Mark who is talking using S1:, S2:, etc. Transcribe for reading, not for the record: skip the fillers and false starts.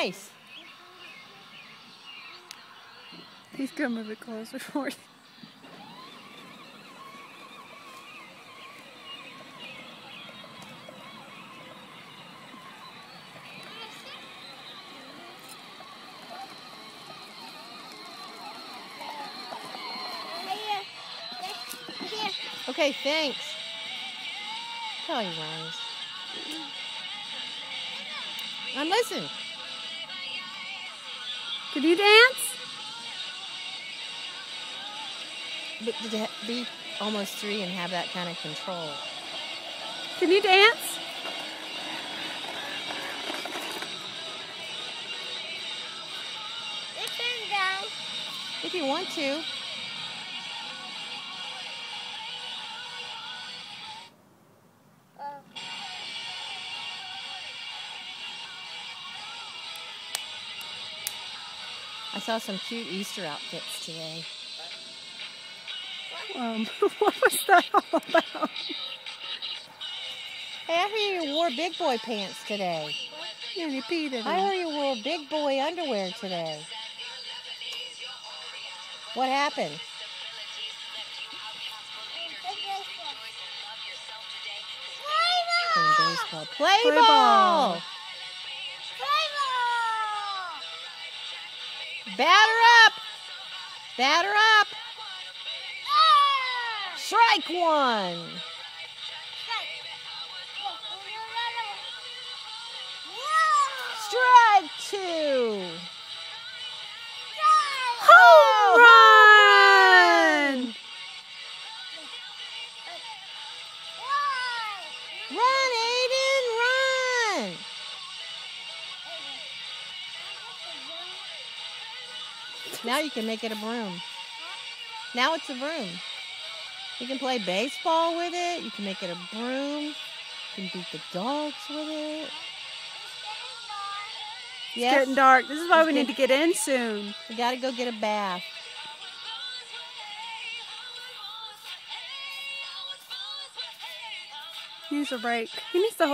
S1: nice.
S2: He's gonna move it closer for you.
S1: Okay, thanks. Tell you runs. And listen.
S2: Could you dance?
S1: But to be almost 3 and have that kind of control.
S2: Can you dance?
S3: Turn down.
S1: If you want to. I saw some cute Easter outfits today.
S2: What was that all about?
S1: Hey, I heard you wore big boy pants today.
S2: Yeah, you peed in
S1: I
S2: them.
S1: heard you wore big boy underwear today. What happened? Playing baseball. Play
S2: Play
S1: ball!
S2: ball.
S1: Batter up! Batter up! Strike 1! Strike 2!
S2: Home run!
S1: Run, Aiden, run! Now you can make it a broom. Now it's a broom. You can play baseball with it. You can make it a broom. You can beat the dogs with it.
S2: It's getting dark. This is why
S1: It's
S2: we need to get in soon.
S1: We gotta go get a bath.
S2: Use a break. He needs to hold